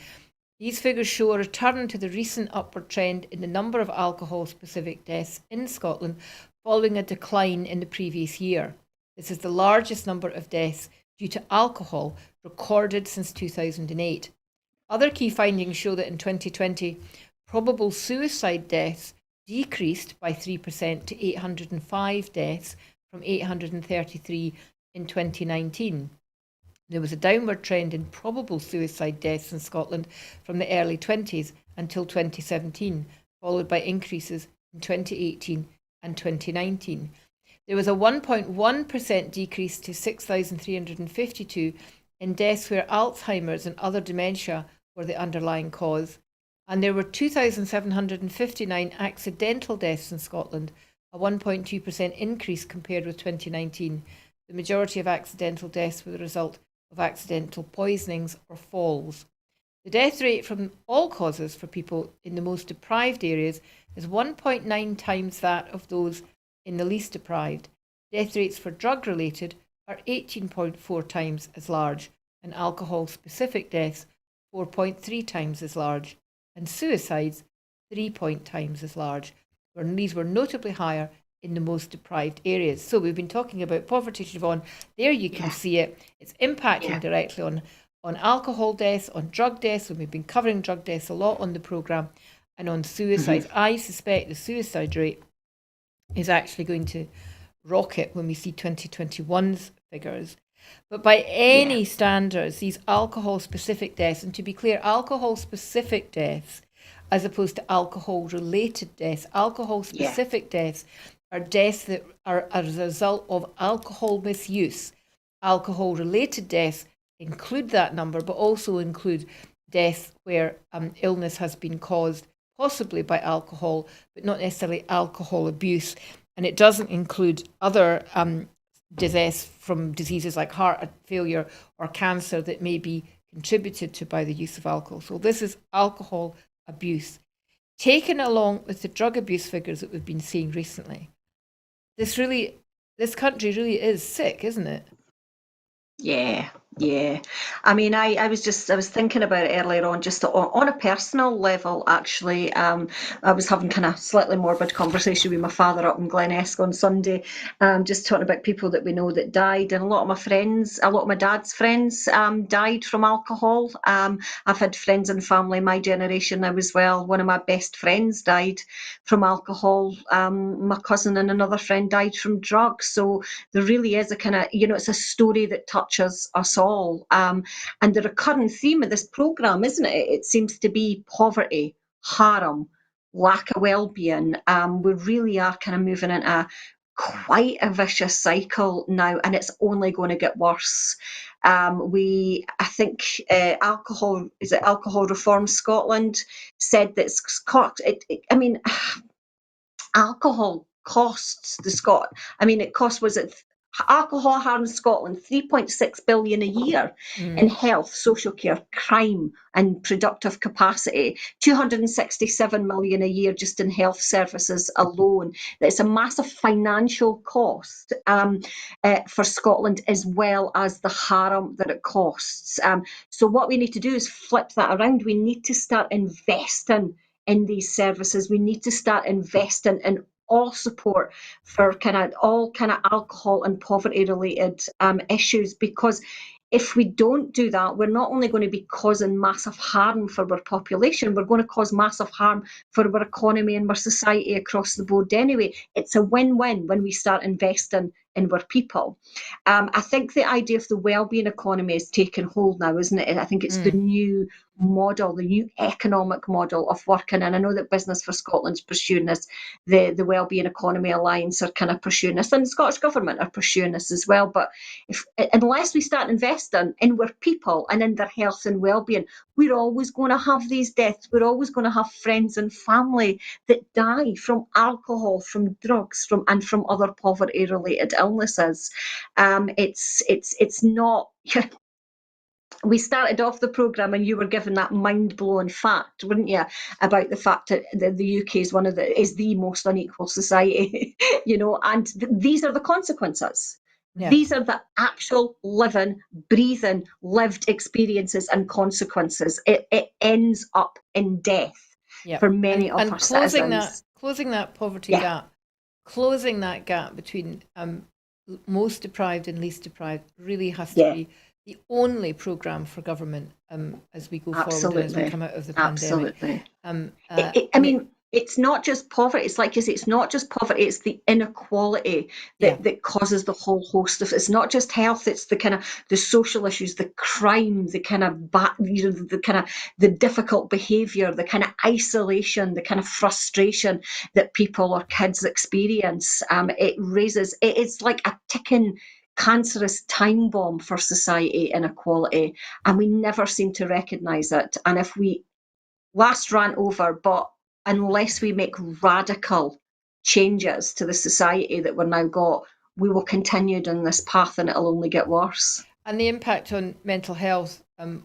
Speaker 1: These figures show a return to the recent upward trend in the number of alcohol specific deaths in Scotland following a decline in the previous year. This is the largest number of deaths due to alcohol recorded since 2008. Other key findings show that in 2020, probable suicide deaths decreased by 3% to 805 deaths from 833 in 2019. There was a downward trend in probable suicide deaths in Scotland from the early 20s until 2017, followed by increases in 2018 and 2019. There was a 1.1% decrease to 6,352 in deaths where Alzheimer's and other dementia were the underlying cause. And there were 2,759 accidental deaths in Scotland, a 1.2% increase compared with 2019. The majority of accidental deaths were the result of accidental poisonings or falls. The death rate from all causes for people in the most deprived areas is 1.9 times that of those in the least deprived. Death rates for drug-related are 18.4 times as large, and alcohol-specific deaths 4.3 times as large, and suicides 3 times as large. And these were notably higher in the most deprived areas. So we've been talking about poverty, Siobhan. There you can see it. It's impacting directly on alcohol deaths, on drug deaths, and we've been covering drug deaths a lot on the programme, and on suicides. I suspect the suicide rate is actually going to rocket when we see 2021's figures. But by any standards, these alcohol-specific deaths, and to be clear, alcohol-specific deaths as opposed to alcohol-related deaths, alcohol-specific deaths are deaths that are as a result of alcohol misuse. Alcohol-related deaths include that number, but also include deaths where illness has been caused possibly by alcohol, but not necessarily alcohol abuse. And it doesn't include other disease from diseases like heart failure or cancer that may be contributed to by the use of alcohol. So this is alcohol abuse. Taken along with the drug abuse figures that we've been seeing recently, this country really is sick, isn't it?
Speaker 2: Yeah. I mean, I was thinking about it earlier on, just on a personal level, actually. I was having kind of slightly morbid conversation with my father up in Glen Esk on Sunday, just talking about people that we know that died. And a lot of my dad's friends died from alcohol. I've had friends and family in my generation now as well. One of my best friends died from alcohol. My cousin and another friend died from drugs. So there really is a kind of, it's a story that touches us all. And the recurring theme of this programme, isn't it? It seems to be poverty, harm, lack of well-being. We really are kind of moving into quite a vicious cycle now, and it's only going to get worse. I think Alcohol Reform Scotland said that alcohol costs the Scot. Alcohol harms Scotland 3.6 billion a year in health, social care, crime and productive capacity, 267 million a year just in health services alone. It's a massive financial cost for Scotland, as well as the harm that it costs. So what we need to do is flip that around. We need to start investing in these services. We need to start investing in all support for all alcohol and poverty related issues, because if we don't do that, we're not only going to be causing massive harm for our population, we're going to cause massive harm for our economy and our society across the board anyway. It's a win-win when we start investing in our people. I think the idea of the wellbeing economy is taking hold now, isn't it? I think it's the new model, the new economic model of working. And I know that Business for Scotland's pursuing this, the Wellbeing Economy Alliance are kind of pursuing this, and the Scottish Government are pursuing this as well. But unless we start investing in our people and in their health and wellbeing, we're always going to have these deaths. We're always going to have friends and family that die from alcohol, from drugs, and from other poverty-related illnesses. It's not. We started off the programme and you were given that mind-blowing fact, weren't you, about the fact that the UK is the most unequal society, and these are the consequences. Yeah. These are the actual living, breathing, lived experiences and consequences. It ends up in death for many of our citizens.
Speaker 1: Closing that poverty gap, closing that gap between most deprived and least deprived really has to be the only programme for government as we go forward and as we come out of the pandemic.
Speaker 2: Absolutely. I mean, it's not just poverty. It's like you say, it's not just poverty. It's the inequality that causes the whole host of. It's not just health. It's the kind of the social issues, the crime, the kind of the kind of the difficult behaviour, the kind of isolation, the kind of frustration that people or kids experience. It raises. It's like a ticking cancerous time bomb for society inequality, and we never seem to recognise it. And if we last rant over, but unless we make radical changes to the society that we're now got, we will continue down this path and it'll only get worse.
Speaker 1: And the impact on mental health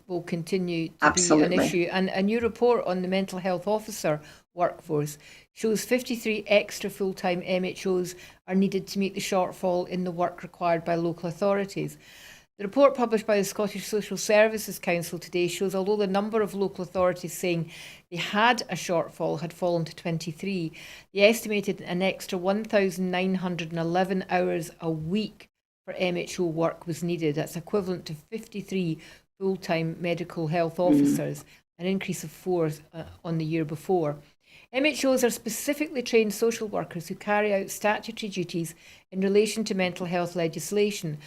Speaker 1: will continue to
Speaker 2: Absolutely.
Speaker 1: be an issue. And a new report on the mental health officer workforce shows 53 extra full-time MHOs are needed to meet the shortfall in the work required by local authorities. The report published by the Scottish Social Services Council today shows although the number of local authorities saying they had a shortfall had fallen to 23, they estimated an extra 1,911 hours a week for MHO work was needed. That's equivalent to 53 full-time medical health officers, an increase of 4 on the year before. MHOs are specifically trained social workers who carry out statutory duties in relation to mental health legislation.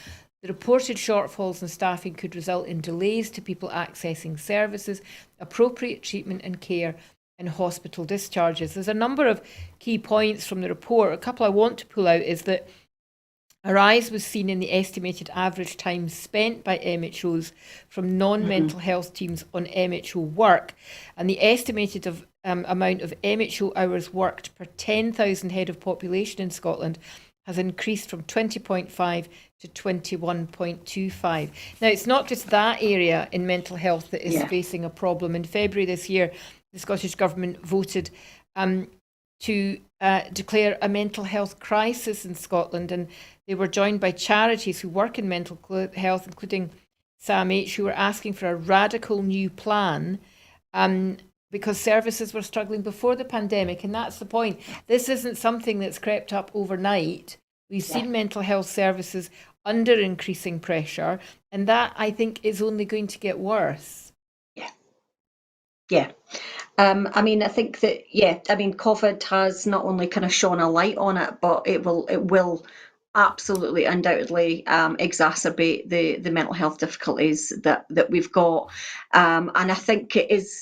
Speaker 1: The reported shortfalls in staffing could result in delays to people accessing services, appropriate treatment and care, and hospital discharges. There's a number of key points from the report. A couple I want to pull out is that a rise was seen in the estimated average time spent by MHOs from non-mental health teams on MHO work, and the estimated amount of MHO hours worked per 10,000 head of population in Scotland has increased from 20.5 to 21.25. Now, it's not just that area in mental health that is facing a problem. In February this year, the Scottish Government voted to declare a mental health crisis in Scotland, and they were joined by charities who work in mental health, including SAMH, who were asking for a radical new plan because services were struggling before the pandemic. And that's the point. This isn't something that's crept up overnight. We've seen mental health services under increasing pressure, and that, I think, is only going to get worse.
Speaker 2: Yeah. I mean, I think that, COVID has not only kind of shone a light on it, but it will absolutely, undoubtedly exacerbate the mental health difficulties that we've got. And I think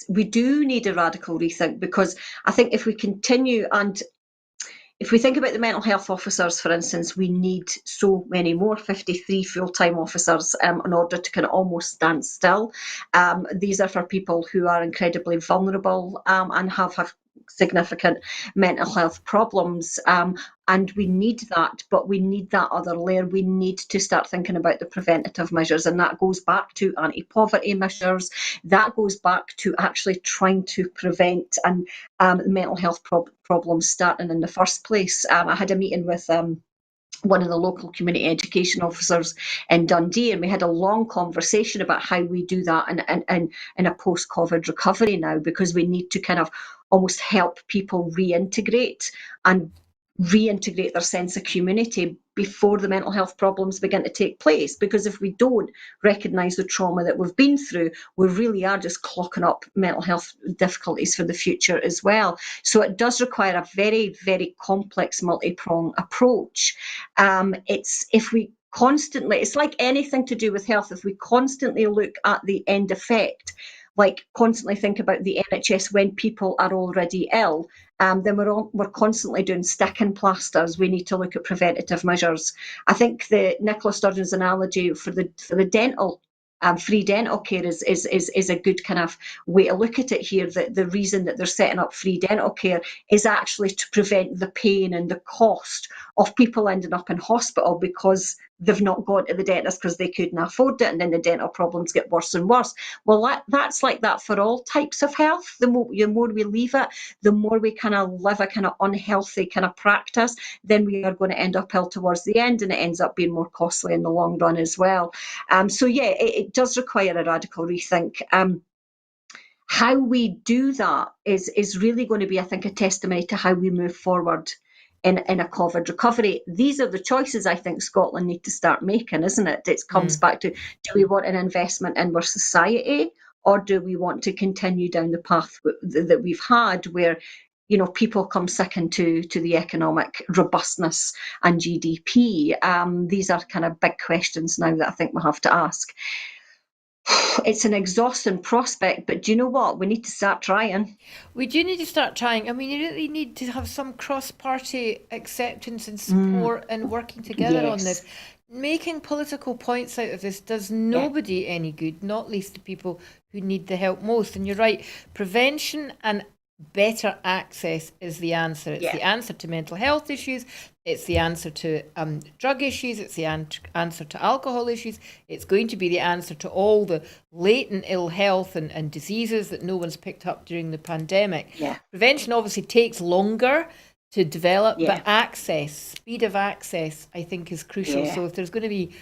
Speaker 2: we do need a radical rethink, because I think if we continue, and if we think about the mental health officers, for instance, we need so many more, 53 full-time officers in order to kind of almost stand still. These are for people who are incredibly vulnerable and have significant mental health problems. And we need that, but we need that other layer. We need to start thinking about the preventative measures, and that goes back to anti-poverty measures. That goes back to actually trying to prevent and mental health problems starting in the first place. I had a meeting with one of the local community education officers in Dundee, and we had a long conversation about how we do that in a post-COVID recovery now, because we need to kind of almost help people reintegrate their sense of community before the mental health problems begin to take place. Because if we don't recognise the trauma that we've been through, we really are just clocking up mental health difficulties for the future as well. So it does require a very, very complex, multi-pronged approach. It's like anything to do with health. If we constantly look at the end effect, like constantly think about the NHS when people are already ill, then we're constantly doing stick and plasters. We need to look at preventative measures. I think the Nicola Sturgeon's analogy for the dental free dental care is a good kind of way to look at it here. That the reason that they're setting up free dental care is actually to prevent the pain and the cost of people ending up in hospital because they've not gone to the dentist because they couldn't afford it, and then the dental problems get worse and worse. Well, that's like that for all types of health. The more we leave it, the more we kind of live a kind of unhealthy kind of practice, then we are going to end up ill towards the end, and it ends up being more costly in the long run as well. It does require a radical rethink. How we do that is really going to be, I think, a testimony to how we move forward in a COVID recovery. These are the choices I think Scotland need to start making, isn't it? It comes back to, do we want an investment in our society, or do we want to continue down the path that we've had, where people come second to the economic robustness and GDP? These are kind of big questions now that I think we'll have to ask. It's an exhausting prospect, but do you know what? We need to start trying.
Speaker 1: We do need to start trying. I mean, you really need to have some cross-party acceptance and support and working together on this.
Speaker 2: Yes.
Speaker 1: Making political points out of this does
Speaker 2: Yeah.
Speaker 1: nobody any good, not least the people who need the help most. And you're right, prevention and better access is the answer. It's the
Speaker 2: Yeah.
Speaker 1: answer to mental health issues. It's the answer to drug issues. It's the answer to alcohol issues. It's going to be the answer to all the latent ill health and diseases that no one's picked up during the pandemic.
Speaker 2: Yeah.
Speaker 1: Prevention obviously takes longer to develop,
Speaker 2: Yeah.
Speaker 1: but access, speed of access, I think is crucial.
Speaker 2: Yeah.
Speaker 1: So if there's going to be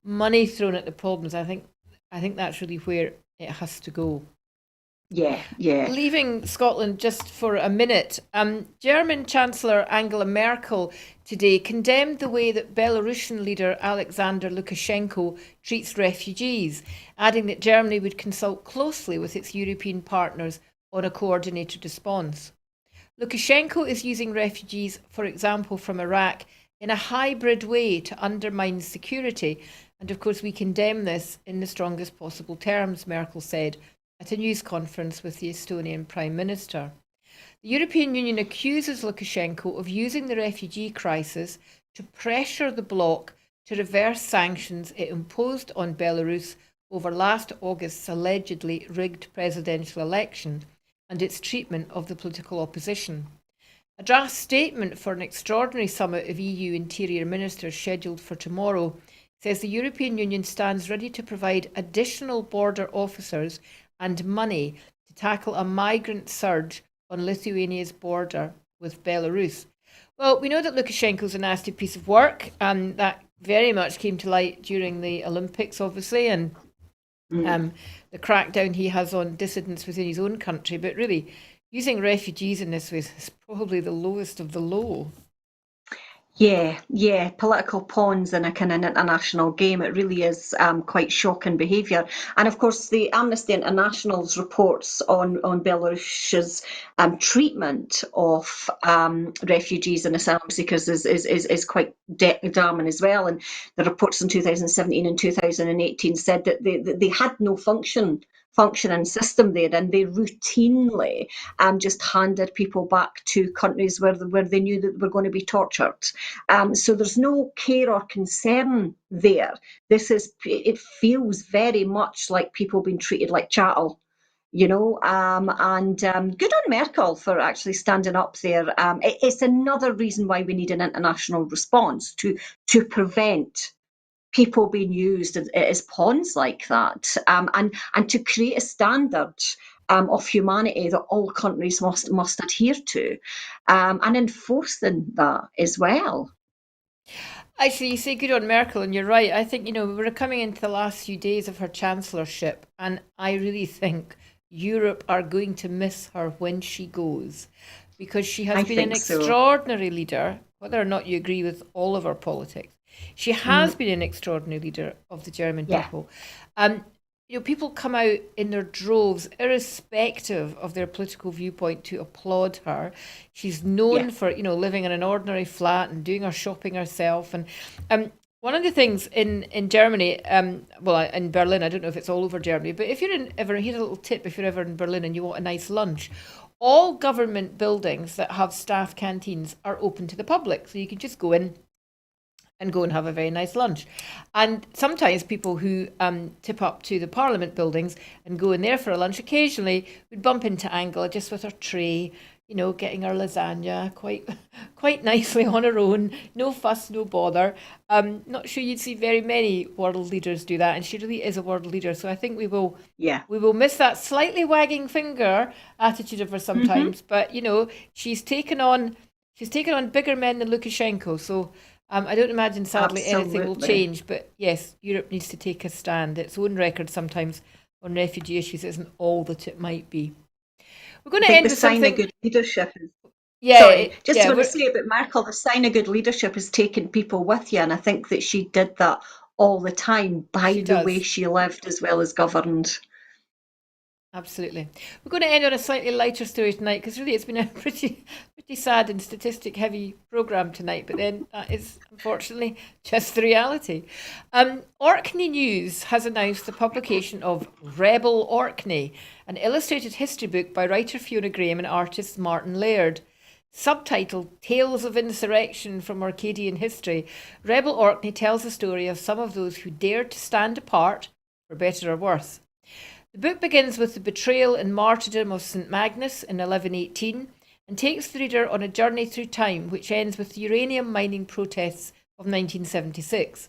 Speaker 1: money thrown at the problems, I think that's really where it has to go.
Speaker 2: Yeah. Yeah.
Speaker 1: Leaving Scotland just for a minute, German Chancellor Angela Merkel today condemned the way that Belarusian leader Alexander Lukashenko treats refugees, adding that Germany would consult closely with its European partners on a coordinated response. Lukashenko is using refugees, for example, from Iraq, in a hybrid way to undermine security. And of course, we condemn this in the strongest possible terms, Merkel said at a news conference with the Estonian Prime Minister. The European Union accuses Lukashenko of using the refugee crisis to pressure the bloc to reverse sanctions it imposed on Belarus over last August's allegedly rigged presidential election and its treatment of the political opposition. A draft statement for an extraordinary summit of EU interior ministers scheduled for tomorrow says the European Union stands ready to provide additional border officers and money to tackle a migrant surge on Lithuania's border with Belarus. Well, we know that Lukashenko's a nasty piece of work, and that very much came to light during the Olympics, obviously, and the crackdown he has on dissidents within his own country. But really, using refugees in this way is probably the lowest of the low.
Speaker 2: Yeah, political pawns in a kind of international game. It really is quite shocking behaviour. And of course, the Amnesty International's reports on Belarus's treatment of refugees and asylum seekers is quite damning as well. And the reports in 2017 and 2018 said that they had no functioning system there, and they routinely just handed people back to countries where they knew that they were going to be tortured. So there's no care or concern there. It feels very much like people being treated like chattel. And good on Merkel for actually standing up there. It's another reason why we need an international response to prevent people being used as pawns like that, and to create a standard of humanity that all countries must adhere to, and enforcing that as well.
Speaker 1: Actually, you say good on Merkel, and you're right. I think, we're coming into the last few days of her chancellorship, and I really think Europe are going to miss her when she goes, because she has been an extraordinary leader, whether or not you agree with all of her politics. She has been an extraordinary leader of the German people. People come out in their droves, irrespective of their political viewpoint, to applaud her. She's known for, living in an ordinary flat and doing her shopping herself. And one of the things in Germany, in Berlin, I don't know if it's all over Germany, but if here's a little tip, if you're ever in Berlin and you want a nice lunch, all government buildings that have staff canteens are open to the public. So you can just go in and go and have a very nice lunch. And sometimes people who tip up to the Parliament buildings and go in there for a lunch, occasionally would bump into Angela just with her tray, getting her lasagna quite nicely on her own, no fuss, no bother. Not sure you'd see very many world leaders do that, and she really is a world leader. So I think we will miss that slightly wagging finger attitude of her sometimes. But she's taken on bigger men than Lukashenko. So I don't imagine, sadly, anything will change. But yes, Europe needs to take a stand. Its own record sometimes on refugee issues isn't all that it might be. We're going to end with something.
Speaker 2: Good leadership is Sorry, just
Speaker 1: Yeah,
Speaker 2: want to say about Merkel, the sign of good leadership is taking people with you, and I think that she did that all the time by
Speaker 1: she
Speaker 2: the way
Speaker 1: does.
Speaker 2: she lived as well as governed.
Speaker 1: Absolutely. We're going to end on a slightly lighter story tonight because really it's been a pretty sad and statistic heavy program tonight. But then that is unfortunately just the reality. Orkney News has announced the publication of Rebel Orkney, an illustrated history book by writer Fiona Graham and artist Martin Laird. Subtitled Tales of Insurrection from Orcadian History, Rebel Orkney tells the story of some of those who dared to stand apart, for better or worse. The book begins with the betrayal and martyrdom of St Magnus in 1118 and takes the reader on a journey through time which ends with the uranium mining protests of 1976.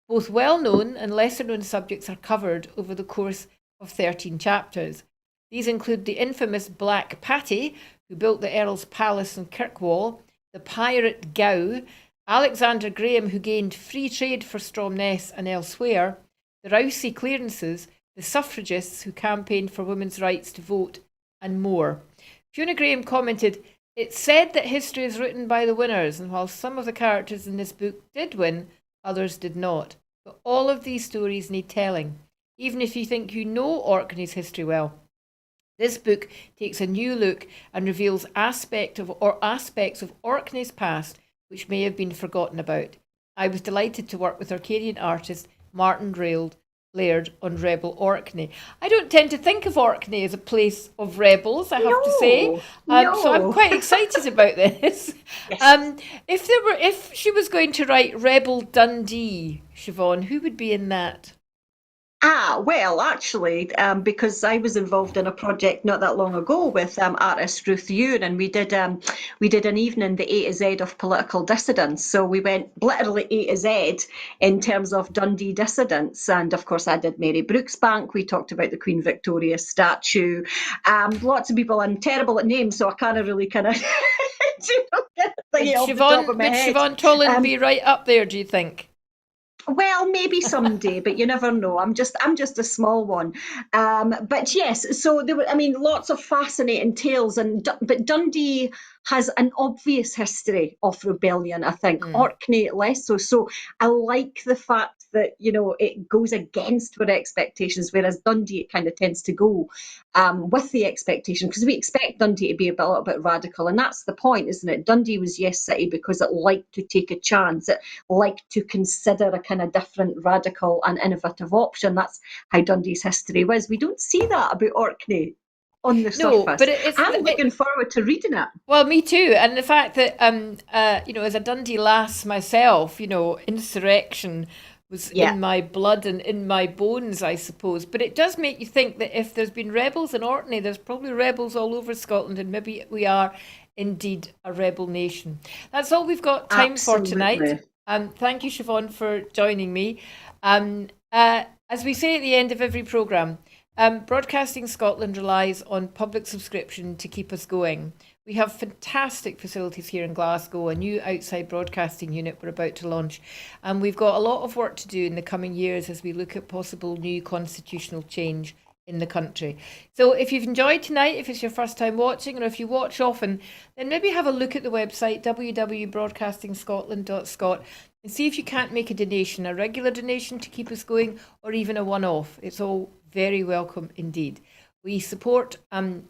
Speaker 1: Both well-known and lesser-known subjects are covered over the course of 13 chapters. These include the infamous Black Patty, who built the Earl's Palace and Kirkwall, the pirate Gow, Alexander Graham, who gained free trade for Stromness and elsewhere, the Rousey clearances, the suffragists who campaigned for women's rights to vote, and more. Fiona Graham commented, "It's said that history is written by the winners, and while some of the characters in this book did win, others did not. But all of these stories need telling, even if you think you know Orkney's history well. This book takes a new look and reveals aspects of Orkney's past which may have been forgotten about. I was delighted to work with Orcadian artist Martin Laird on Rebel Orkney." I don't tend to think of Orkney as a place of rebels, I have to say. So I'm
Speaker 2: No.
Speaker 1: quite excited about this.
Speaker 2: Yes.
Speaker 1: If she was going to write Rebel Dundee, Siobhan, who would be in that?
Speaker 2: Well, actually, because I was involved in a project not that long ago with artist Ruth Ewan, and we did an evening, the A to Z of political dissidents. So we went literally A to Z in terms of Dundee dissidents, and of course I did Mary Brooksbank. We talked about the Queen Victoria statue. Lots of people. I'm terrible at names, so I can't really kind of get it off the top of my
Speaker 1: Would
Speaker 2: head.
Speaker 1: Siobhan Tolland
Speaker 2: Um,
Speaker 1: be right up there, do you think?
Speaker 2: Well, maybe someday, but you never know. I'm just a small one. But yes, so there were, I mean, lots of fascinating tales, but Dundee has an obvious history of rebellion. I think
Speaker 1: Mm.
Speaker 2: Orkney less so. So I like the fact that it goes against our expectations, whereas Dundee it kind of tends to go with the expectation because we expect Dundee to be a little bit radical, and that's the point, isn't it? Dundee was Yes City because it liked to take a chance. It liked to consider a kind of different, radical, and innovative option. That's how Dundee's history was. We don't see that about Orkney on the
Speaker 1: No, but
Speaker 2: surface. I'm looking forward to reading it.
Speaker 1: well, me too. And the fact that, as a Dundee lass myself, insurrection was
Speaker 2: Yeah,
Speaker 1: in my blood and in my bones, I suppose. But it does make you think that if there's been rebels in Orkney, there's probably rebels all over Scotland, and maybe we are indeed a rebel nation. That's all we've got time for tonight.
Speaker 2: absolutely.
Speaker 1: Thank you, Siobhan, for joining me. As we say at the end of every programme, Broadcasting Scotland relies on public subscription to keep us going. We have fantastic facilities here in Glasgow, a new outside broadcasting unit we're about to launch, and we've got a lot of work to do in the coming years as we look at possible new constitutional change in the country. So if you've enjoyed tonight, if it's your first time watching, or if you watch often, then maybe have a look at the website www.broadcastingscotland.scot and see if you can't make a donation, a regular donation to keep us going, or even a one-off. It's all very welcome indeed. We support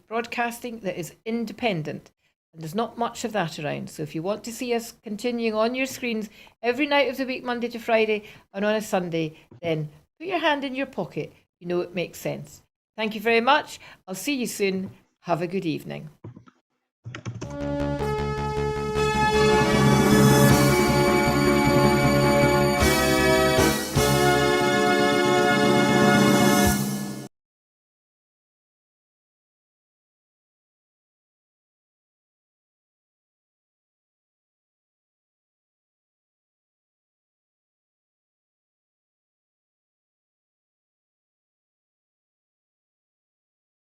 Speaker 1: broadcasting that is independent, and there's not much of that around. So if you want to see us continuing on your screens every night of the week, Monday to Friday, and on a Sunday, then put your hand in your pocket. You know it makes sense. Thank you very much. I'll see you soon. Have a good evening.